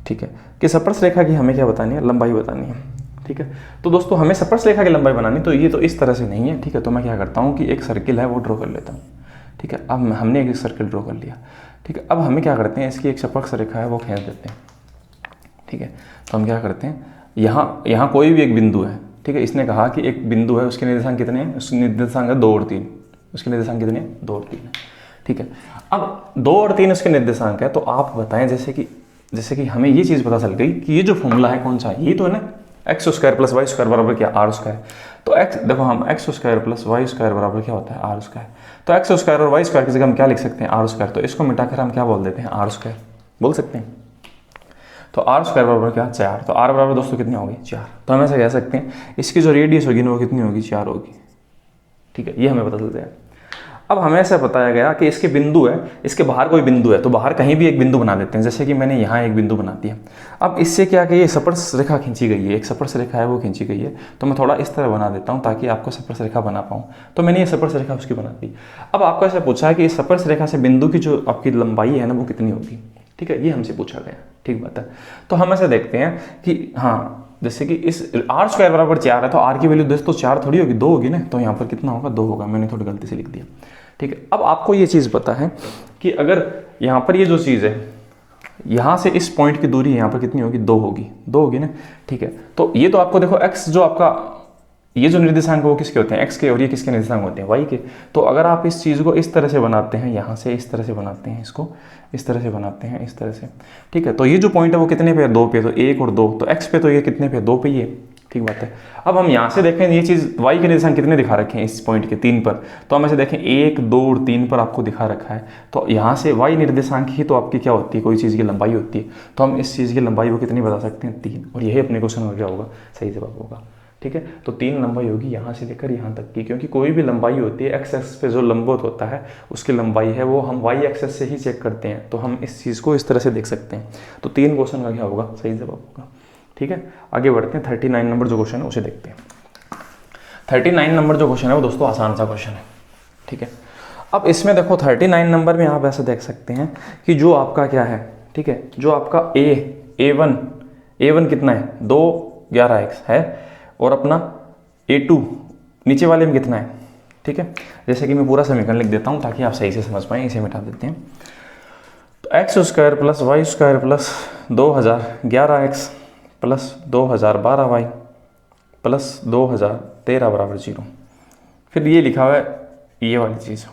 ठीक है, कि स्पर्श रेखा की हमें क्या बतानी है, लंबाई बतानी है। ठीक है, तो दोस्तों हमें स्पर्श रेखा की लंबाई बनानी, तो ये तो इस तरह से नहीं है। ठीक है, तो मैं क्या करता हूँ कि एक सर्किल है वो ड्रॉ कर लेता हूँ। ठीक है, अब हमने एक सर्किल ड्रॉ कर लिया। ठीक है, अब हमें क्या करते हैं, इसकी एक स्पर्श रेखा है वो खींच देते हैं। ठीक है, तो हम क्या करते हैं, यहाँ कोई भी एक बिंदु है। ठीक है, इसने कहा कि एक बिंदु है, उसके निर्देशांक कितने हैं, उसके निर्देशांक है 2 और 3, उसके निर्देशांक कितने हैं 2 और 3 है। ठीक है, अब 2 और 3 उसके निर्देशांक है, तो आप बताएं जैसे कि हमें ये चीज़ पता चल गई कि ये जो फॉर्मूला है कौन सा है, ये तो है ना X square plus Y square बराबर क्या आर स्क्वायर। तो एक्स देखो हम X square plus Y square बराबर क्या होता है आर स्क्वायर। तो एक्स स्क्वायर और वाई स्क्वायर की जगह हम क्या लिख सकते हैं आर स्क्वायर, तो इसको मिटाकर हम क्या बोल देते हैं आर स्क्वायर बोल सकते हैं। तो आर स्क्वायर बराबर क्या 4, तो आर बराबर दोस्तों कितनी होगी 4। तो हम ऐसा कह सकते हैं इसकी जो रेडियस होगी ना वो कितनी होगी 4 होगी। ठीक है, ये हमें पता चल जाएगा। अब हमें ऐसा बताया गया कि इसके बिंदु है, इसके बाहर कोई बिंदु है, तो बाहर कहीं भी एक बिंदु बना देते हैं। जैसे कि मैंने यहाँ एक बिंदु बना दिया। अब इससे क्या कि ये स्पर्श रेखा खींची गई है, एक स्पर्श रेखा है वो खींची गई है, तो मैं थोड़ा इस तरह बना देता हूँ ताकि आपको स्पर्श रेखा बना पाऊँ। तो मैंने ये स्पर्श रेखा उसकी बना दी। अब आपको ऐसा पूछा है कि इस स्पर्श रेखा से बिंदु की जो आपकी लंबाई है ना वो कितनी होगी। ठीक है, ये हमसे पूछा गया। ठीक बात है, तो हम ऐसे देखते हैं कि हाँ जैसे कि इस आर स्क्वायर बराबर 4 है, तो आर की वैल्यू दोस्तों 4 थोड़ी होगी 2 होगी ना, तो यहाँ पर कितना होगा 2 होगा, मैंने थोड़ी गलती से लिख दिया। ठीक है, अब आपको ये चीज़ पता है कि अगर यहाँ पर ये जो चीज़ है यहाँ से इस पॉइंट की दूरी यहाँ पर कितनी होगी 2 होगी ना। ठीक है, तो ये तो आपको देखो x जो आपका ये जो निर्देशांक वो किसके होते हैं x के, और ये किसके निर्देशांक होते हैं y के। तो अगर आप इस चीज़ को इस तरह से बनाते हैं, यहाँ से इस तरह से बनाते हैं, इसको इस तरह से बनाते हैं, इस तरह से। ठीक है, तो ये जो पॉइंट है वो कितने पे है 2 पे, तो 1 और 2, तो x पे तो ये कितने पे 2 पे ही है। ठीक बात है। अब हम यहाँ से देखें ये चीज़ y के निर्देशांक कितने दिखा रखे हैं इस पॉइंट के 3 पर, तो हम ऐसे देखें 1 2 और 3 पर आपको दिखा रखा है। तो यहाँ से y निर्देशांक ही तो आपकी क्या होती है, कोई चीज़ की लंबाई होती है। तो हम इस चीज़ की लंबाई वो कितनी बता सकते हैं 3, और यही अपने क्वेश्चन का क्या होगा सही जवाब होगा। ठीक है, तो 3 लंबाई होगी यहाँ से लेकर यहाँ तक की, क्योंकि कोई भी लंबाई होती है एक्स एक्सिस पे जो लंबवत होता है उसकी लंबाई है वो हम वाई एक्सिस से ही चेक करते हैं, तो हम इस चीज़ को इस तरह से देख सकते हैं। तो 3 क्वेश्चन का क्या होगा सही जवाब होगा। ठीक है, आगे बढ़ते हैं 39 नंबर जो क्वेश्चन है उसे देखते हैं। 39 नंबर जो क्वेश्चन है वो दोस्तों आसान सा क्वेश्चन है। ठीक है, अब इसमें देखो 39 नंबर में आप ऐसे देख सकते हैं कि जो आपका क्या है, ठीक है, जो आपका A1 कितना है 2 11x है, और अपना A2 नीचे वाले में कितना है। ठीक है, जैसे कि मैं पूरा समीकरण लिख देता हूँ ताकि आप सही से समझ पाएँ, इसे मिटा देते हैं। तो X square plus Y square plus 2011x plus 2012y plus 2013 बराबर 0। फिर ये लिखा हुआ है ये वाली चीज़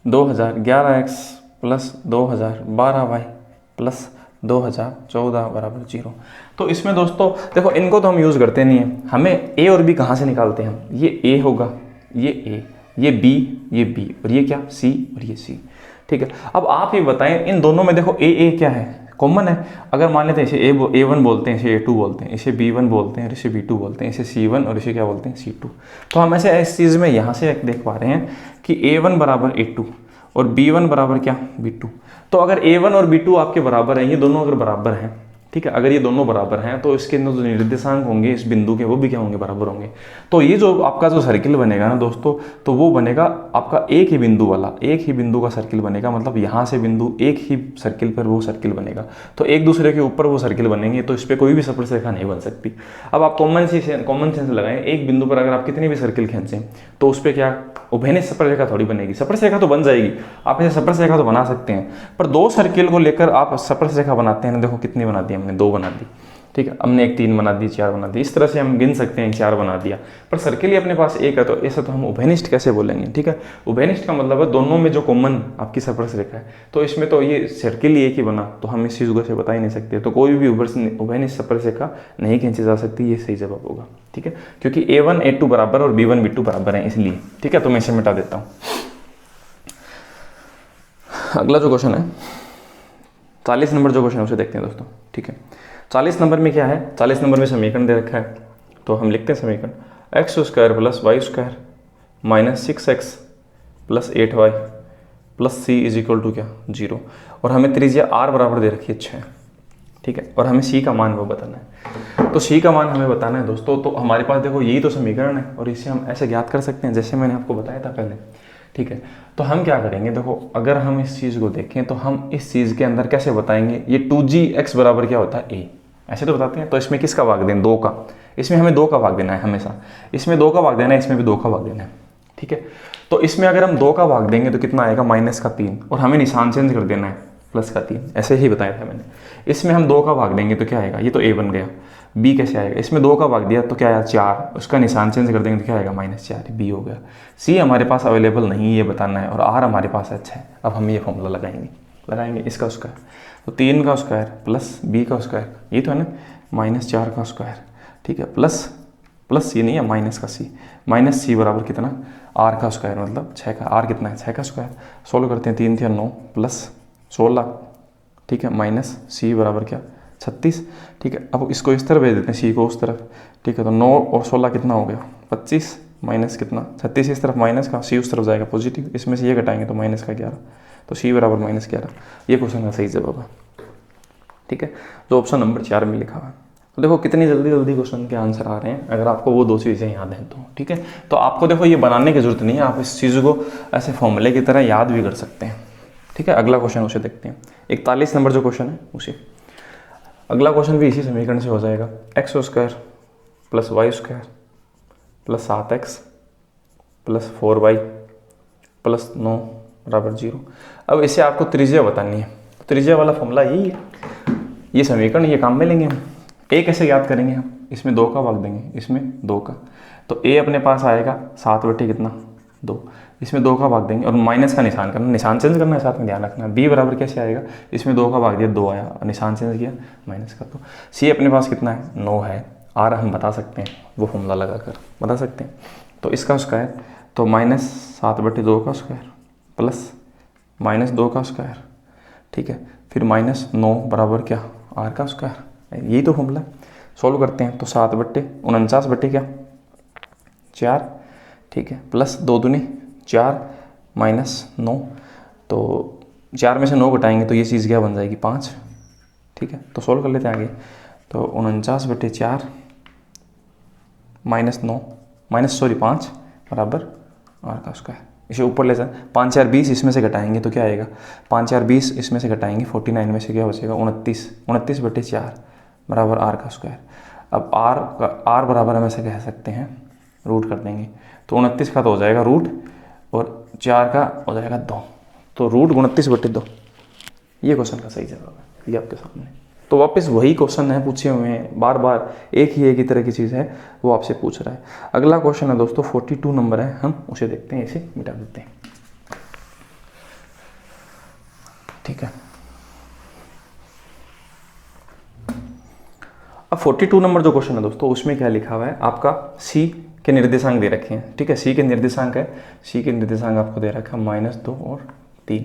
2011x प्लस 2012y प्लस 2014 बराबर 0। तो इसमें दोस्तों देखो इनको तो हम यूज़ करते नहीं हैं, हमें a और b कहाँ से निकालते हैं हम, ये a होगा, ये a, ये b और ये क्या c और ये c। ठीक है, अब आप ये बताएं इन दोनों में देखो a क्या है, कॉमन है। अगर मान लेते हैं इसे A1 बोलते हैं, इसे A2 बोलते हैं, इसे B1 बोलते हैं, इसे B2 बोलते हैं, इसे C1 और इसे क्या बोलते हैं C2। तो हम ऐसे इस चीज़ में यहाँ से देख पा रहे हैं कि A1 बराबर A2 और B1 बराबर क्या B2। तो अगर A1 और B2 आपके बराबर हैं, ये दोनों अगर बराबर हैं, ठीक है, अगर ये दोनों बराबर हैं तो इसके अंदर जो निर्देशांक होंगे इस बिंदु के वो भी क्या होंगे, बराबर होंगे। तो ये जो आपका जो सर्किल बनेगा ना दोस्तों, तो वो बनेगा आपका एक ही बिंदु वाला, एक ही बिंदु का सर्किल बनेगा। मतलब यहाँ से बिंदु एक ही सर्किल पर वो सर्किल बनेगा, तो एक दूसरे के ऊपर वो सर्किल बनेंगे, तो इस पर कोई भी स्पर्श रेखा नहीं बन सकती। अब आप कॉमन सेंस लगाएं, एक बिंदु पर अगर आप कितनी भी सर्किल खींचें तो उस पर क्या उभयनिष्ठ स्पर्श रेखा थोड़ी बनेगी। स्पर्श रेखा तो बन जाएगी, आप ऐसे स्पर्श रेखा तो बना सकते हैं, पर दो सर्किल को लेकर आप स्पर्श रेखा बनाते हैं ना, देखो कितनी बना दी हमने, 2 बना दी, ठीक है, हमने एक 3 बना दी, 4 बना दी, इस तरह से हम गिन सकते हैं 4 बना दिया, पर सर्किल ही अपने पास एक है, तो ऐसा तो हम उभयनिष्ठ कैसे बोलेंगे। ठीक है, उभयनिष्ठ का मतलब है दोनों में जो कॉमन आपकी स्पर्श रेखा है, तो इसमें तो ये सर्किल ही एक ही बना, तो हम इस चीज़ को से बता ही नहीं सकते। तो कोई भी उभयनिष्ठ स्पर्श रेखा नहीं खींची जा सकती, ये सही जवाब होगा। ठीक है, क्योंकि A1 A2 बराबर और B1 B2 बराबर है इसलिए। ठीक है, तो मैं इसे मिटा देता हूँ। अगला जो क्वेश्चन है 40 नंबर जो क्वेश्चन है उसे देखते हैं दोस्तों। ठीक है, 40 नंबर में क्या है, 40 नंबर में समीकरण दे रखा है, तो हम लिखते हैं समीकरण x² + y² - 6x + 8y + c = क्या 0, और हमें त्रिज्या r बराबर दे रखी है 6। ठीक है, और हमें c का मान वो बताना है। तो c का मान हमें बताना है दोस्तों, तो हमारे पास देखो यही तो समीकरण है और इसे हम ऐसे ज्ञात कर सकते हैं जैसे मैंने आपको बताया था पहले। ठीक है, तो हम क्या करेंगे, देखो अगर हम इस चीज़ को देखें तो हम इस चीज़ के अंदर कैसे बताएंगे, ये 2gx बराबर क्या होता है a, ऐसे तो बताते हैं। तो इसमें किसका भाग दें, 2 का, इसमें हमें 2 का भाग देना है हमेशा, इसमें 2 का भाग देना है, इसमें भी 2 का भाग देना है। ठीक है, तो इसमें अगर हम 2 का भाग देंगे तो कितना आएगा, -3, और हमें निशान चेंज कर देना है +3, ऐसे ही बताया था मैंने। इसमें हम 2 का भाग देंगे तो क्या आएगा, ये तो a बन गया। b कैसे आएगा, इसमें 2 का भाग दिया तो क्या आया 4, उसका निशान चेंज कर देंगे तो क्या आएगा -4, b हो गया। c हमारे पास अवेलेबल नहीं, ये बताना है, और r हमारे पास अच्छा है। अब हम ये फॉर्मूला लगाएंगे इसका स्क्वायर, तो 3 का स्क्वायर प्लस b का स्क्वायर, ये तो है ना, -4 का स्क्वायर। ठीक है, प्लस ये नहीं है माइनस का c बराबर कितना, r का स्क्वायर, मतलब 6 का, r कितना है 6 का स्क्वायर। सोल्व करते हैं, 3 × 9 + 16, ठीक है, माइनस c बराबर क्या 36। ठीक है, अब इसको इस तरफ भेज देते हैं, c को उस तरफ। ठीक है, तो 9 और 16 कितना हो गया 25, माइनस कितना 36 इस तरफ माइनस का, c उस तरफ जाएगा पॉजिटिव, इसमें से ये घटाएंगे तो -11, तो c बराबर -11। ये क्वेश्चन का सही जवाब है। ठीक है, जो ऑप्शन नंबर 4 में लिखा हुआ है। तो देखो कितनी जल्दी क्वेश्चन के आंसर आ रहे हैं, अगर आपको वो 2 चीज़ें याद हैं तो। ठीक है, तो आपको देखो ये बनाने की जरूरत नहीं है, आप इस चीज़ को ऐसे फॉर्मूले की तरह याद भी कर सकते हैं। ठीक है, अगला क्वेश्चन उसे देखते हैं, 41 नंबर जो क्वेश्चन है उसे। अगला क्वेश्चन भी इसी समीकरण से हो जाएगा, x² + y² + 7x + 4y + 9 बराबर 0। अब इसे आपको त्रिज्या बतानी है, त्रिज्या वाला फॉर्मूला यही है, ये समीकरण ये काम में लेंगे हम। a कैसे याद करेंगे हम, इसमें 2 का भाग देंगे, इसमें 2 का, तो a अपने पास आएगा 7 कितना 2, इसमें 2 का भाग देंगे और माइनस का निशान करना, निशान चेंज करना है साथ में, ध्यान रखना। b बराबर कैसे आएगा, इसमें 2 का भाग दिया 2 आया और निशान चेंज किया माइनस का, तो c अपने पास कितना है 9 है, r हम बता सकते हैं वो फॉर्मूला लगाकर बता सकते हैं। तो इसका स्क्वायर तो -7/2 का स्क्वायर प्लस -2 का स्क्वायर, ठीक है, फिर -9 बराबर क्या r का स्क्वायर, यही तो फॉर्मूला। सोल्व करते हैं तो 7/49 क्या 4, ठीक है, प्लस 2 दूनी 4 -9, तो 4 में से 9 घटाएंगे तो ये चीज़ क्या बन जाएगी 5। ठीक है, तो सोल्व कर लेते हैं आगे, तो 49/4 -9 बराबर r का स्क्वायर। इसे ऊपर ले जाए, 5 4 20 इसमें से घटाएंगे तो क्या आएगा, 5 4 20 इसमें से घटाएंगे 49 में से क्या बचेगा 29/4 बराबर r का स्क्वायर। अब r बराबर हम ऐसे कह सकते हैं, रूट कर देंगे तो 29 का तो हो जाएगा रूट और 4 का हो जाएगा 2, तो रूट 29/2। ये क्वेश्चन का सही जवाब है, ये आपके सामने। तो वापस वही क्वेश्चन है, पूछे हुए हैं बार बार, एक ही तरह की चीज़ है वो आपसे पूछ रहा है। अगला क्वेश्चन है दोस्तों 42 नंबर है, हम उसे देखते हैं, इसे मिटा देते हैं। ठीक है, अब 42 नंबर जो क्वेश्चन है दोस्तों उसमें क्या लिखा हुआ है, आपका c के निर्देशांक दे रखे हैं। ठीक है, c के निर्देशांक है, c के निर्देशांक आपको दे रखा है -2 और 3,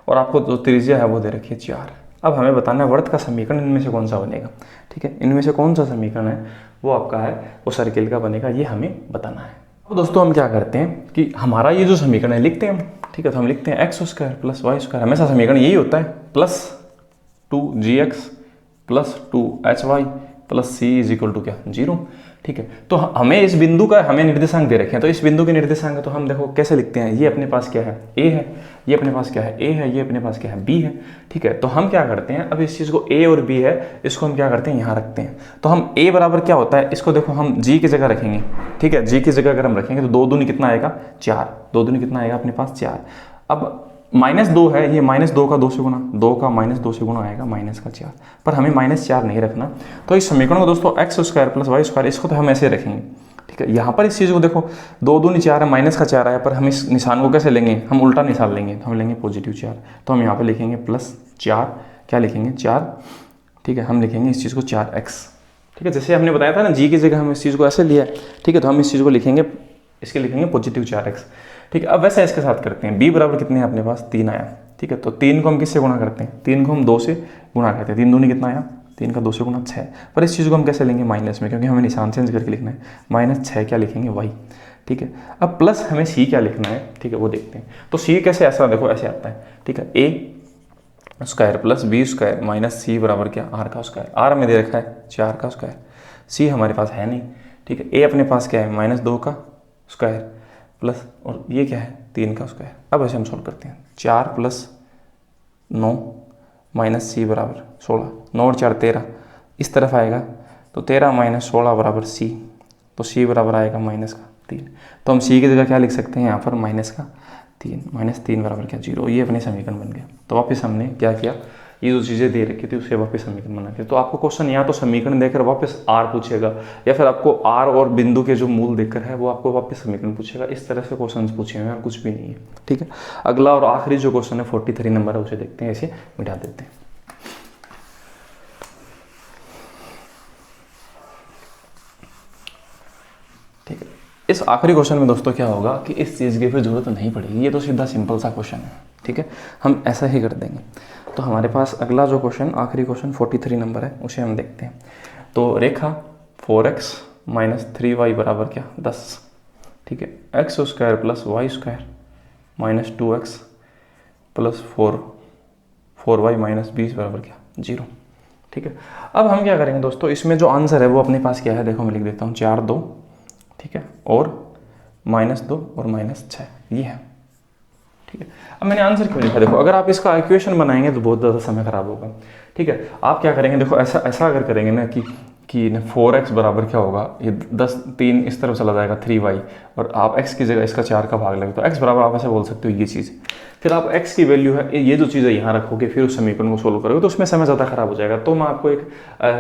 और आपको जो त्रिज्या है वो दे रखी है 4। अब हमें बताना है वर्त का समीकरण इनमें से कौन सा बनेगा। ठीक है, इनमें से कौन सा समीकरण है वो आपका है वो सर्किल का बनेगा, ये हमें बताना है। तो दोस्तों हम क्या करते हैं कि हमारा ये जो समीकरण है लिखते हैं हम। ठीक है, तो हम लिखते हैं X square plus Y square, हमेशा समीकरण यही होता है, plus 2gx plus 2hy plus C is equal to क्या 0। ठीक है, तो हमें इस बिंदु का हमें निर्देशांक दे रखे हैं, तो इस बिंदु के निर्देशांक तो हम देखो कैसे लिखते हैं, ये अपने पास क्या है a है, ये अपने पास क्या है a है, ये अपने पास क्या है b है। ठीक है, तो हम क्या करते हैं, अब इस चीज़ को a और b है, इसको हम क्या करते हैं यहाँ रखते हैं। तो हम a बराबर क्या होता है, इसको देखो हम g की जगह रखेंगे। ठीक है, g की जगह अगर हम रखेंगे तो 2 दूनी कितना आएगा 4, 2 दूनी कितना आएगा अपने पास 4। अब -2 है, ये -2 का 2 से गुना, 2 का -2 से गुना आएगा माइनस का 4, पर हमें -4 नहीं रखना। तो इस समीकरण को दोस्तों X square plus Y square, इसको तो हम ऐसे रखेंगे। ठीक है, यहाँ पर इस चीज़ को देखो 2 दूनी 4 है, माइनस का 4 आया, पर हम इस निशान को कैसे लेंगे, हम उल्टा निशान लेंगे, तो हम लेंगे पॉजिटिव 4। तो हम यहाँ पर लिखेंगे +4, क्या लिखेंगे 4। ठीक है, हम लिखेंगे इस चीज़ को 4x। ठीक है, जैसे हमने बताया था ना जी की जगह हम इस चीज़ को ऐसे लिया। ठीक है, तो हम इस चीज़ को लिखेंगे, इसके लिखेंगे पॉजिटिव 4x। ठीक है, अब वैसे इसके साथ करते हैं, b बराबर कितने हैं अपने पास 3 आया। ठीक है, तो 3 को हम किससे गुणा करते हैं, 3 को हम 2 से गुणा करते हैं, 3 दूनी कितना आया, 3 का 2 से गुणा 6। पर इस चीज़ को हम कैसे लेंगे माइनस में, क्योंकि हमें निशान चेंज करके लिखना है, -6 क्या लिखेंगे y। ठीक है, अब प्लस हमें c क्या लिखना है, ठीक है वो देखते हैं। तो c कैसे, ऐसा देखो ऐसे आता है। ठीक है, a square plus B square minus C बराबर क्या r का स्क्वायर, r हमें दे रखा है 4 का स्क्वायर, c हमारे पास है नहीं। ठीक है, a अपने पास क्या है -2 का स्क्वायर प्लस, और ये क्या है 3 का स्क्वायर। अब ऐसे हम सॉल्व करते हैं, 4 + 9 माइनस सी बराबर 16, 9 और 4 13, इस तरफ आएगा तो 13 - 16 बराबर सी, तो सी बराबर आएगा -3। तो हम सी की जगह क्या लिख सकते हैं यहाँ पर -3 बराबर क्या 0। ये अपने समीकरण बन गया। तो वापस हमने क्या किया, ये जो चीज़ें दे रखी थी उससे वापस समीकरण बना दिया। तो आपको क्वेश्चन या तो समीकरण देकर वापस आर पूछेगा, या फिर आपको आर और बिंदु के जो मूल देकर है वो आपको वापस समीकरण पूछेगा। इस तरह से क्वेश्चन पूछे हुए हैं और कुछ भी नहीं है। ठीक है, अगला और आखिरी जो क्वेश्चन है 43 नंबर है, उसे देखते हैं, इसे मिटा देते हैं। ठीक है, इस आखिरी क्वेश्चन में दोस्तों क्या होगा कि इस चीज़ की फिर जरूरत नहीं पड़ेगी, ये तो सीधा सिंपल सा क्वेश्चन है। ठीक है, हम ऐसा ही कर देंगे। तो हमारे पास अगला जो क्वेश्चन, आखिरी क्वेश्चन 43 नंबर है, उसे हम देखते हैं। तो रेखा 4x - 3y बराबर क्या 10। ठीक है, x square plus Y square -2x plus 4y - 20 बराबर क्या 0। ठीक है, अब हम क्या करेंगे दोस्तों, इसमें जो आंसर है वो अपने पास क्या है, देखो मैं लिख देता हूँ 4 2, ठीक है, और -2 और -6, ये है। ठीक है, अब मैंने आंसर क्यों लिखा, देखो अगर आप इसका इक्वेशन बनाएंगे तो बहुत ज़्यादा समय खराब होगा। ठीक है, आप क्या करेंगे, देखो ऐसा अगर करेंगे ना कि 4x बराबर क्या होगा, ये 3 इस तरफ चला जाएगा 3y, और आप x की जगह इसका 4 का भाग लगे, तो x बराबर आप ऐसे बोल सकते हो ये चीज़। फिर आप x की वैल्यू है ये जो चीज़ है यहाँ रखोगे, फिर उस समीकरण को सोल्व करोगे, तो उसमें समय ज़्यादा खराब हो जाएगा। तो मैं आपको एक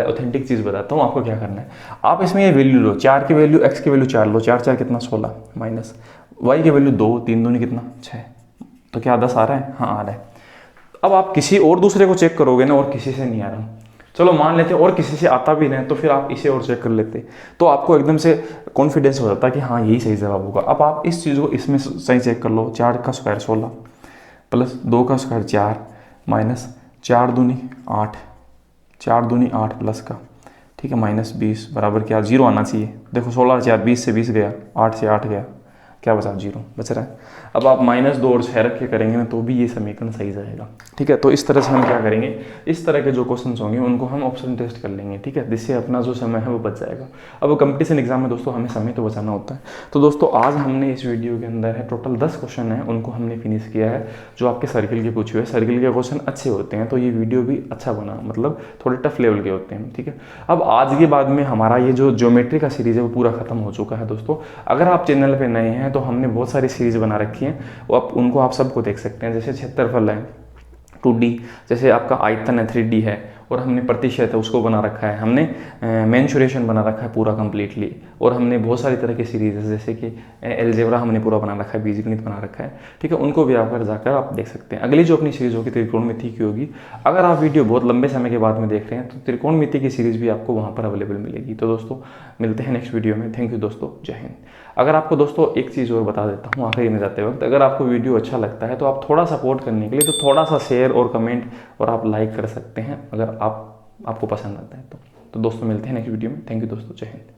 ऑथेंटिक चीज़ बताता हूँ, आपको क्या करना है, आप इसमें ये वैल्यू लो, 4 की वैल्यू, x की वैल्यू 4 लो, 4 4 कितना 16, माइनस y की वैल्यू 2, 3 दूनी कितना 6, तो क्या 10 आ रहा है, हाँ आ रहा है। अब आप किसी और दूसरे को चेक करोगे ना, और किसी से नहीं आ रहा, चलो मान लेते और किसी से आता भी नहीं, तो फिर आप इसे और चेक कर लेते, तो आपको एकदम से कॉन्फिडेंस हो जाता है कि हाँ यही सही जवाब होगा। अब आप इस चीज़ को इसमें सही चेक कर लो, 4 का स्क्वायर 16 प्लस 2 का स्क्वायर 4 माइनस 4 दूनी 8, 4 दूनी 8 प्लस का, ठीक है, -20 बराबर क्या 0 आना चाहिए। देखो 16 4 20 से 20 गया, 8 से 8 गया, क्या बचा 0 बच रहा है। अब आप -2 और 6 रख के करेंगे ना तो भी ये समीकरण सही जाएगा। ठीक है, तो इस तरह से हम क्या करेंगे, इस तरह के जो क्वेश्चंस होंगे उनको हम ऑप्शन टेस्ट कर लेंगे। ठीक है, जिससे अपना जो समय है वो बच जाएगा। अब कंपटीशन एग्जाम में दोस्तों हमें समय तो बचाना होता है। तो दोस्तों आज हमने इस वीडियो के अंदर है टोटल 10 क्वेश्चन है, उनको हमने फिनिश किया है, जो आपके सर्किल के पूछे हुए। सर्किल के क्वेश्चन अच्छे होते हैं तो ये वीडियो भी अच्छा बना, मतलब थोड़े टफ लेवल के होते हैं। ठीक है, अब आज के बाद में हमारा ये जो ज्योमेट्री का सीरीज है वो पूरा खत्म हो चुका है दोस्तों। अगर आप चैनल पर नए हैं तो हमने बहुत सारी सीरीज बना रखी है, वो आप उनको आप सबको देख सकते हैं, जैसे क्षेत्रफल है 2D, जैसे आपका आयतन है 3D है, और हमने प्रतिशत है उसको बना रखा है, हमने मेंसुरेशन बना रखा है पूरा कंप्लीटली, और हमने बहुत सारी तरह की सीरीज है जैसे कि एलजेब्रा हमने पूरा बना रखा है, बीजगणित बना रखा है, ठीक है, उनको भी आप जाकर आप देख सकते हैं। अगली जो अपनी सीरीज होगी त्रिकोणमिति की होगी। अगर आप वीडियो बहुत लंबे समय के बाद में देख रहे हैं तो त्रिकोणमिति की सीरीज भी आपको वहाँ पर अवेलेबल मिलेगी। तो दोस्तों मिलते हैं नेक्स्ट वीडियो में। थैंक यू दोस्तों, जय हिंद। अगर आपको दोस्तों एक चीज़ और बता देता हूँ आखिरी में जाते वक्त, अगर आपको वीडियो अच्छा लगता है तो आप थोड़ा सपोर्ट करने के लिए तो थोड़ा सा शेयर और कमेंट और आप लाइक कर सकते हैं, अगर आपको पसंद आता है तो दोस्तों मिलते हैं नेक्स्ट वीडियो में। थैंक यू दोस्तों, जय हिंद।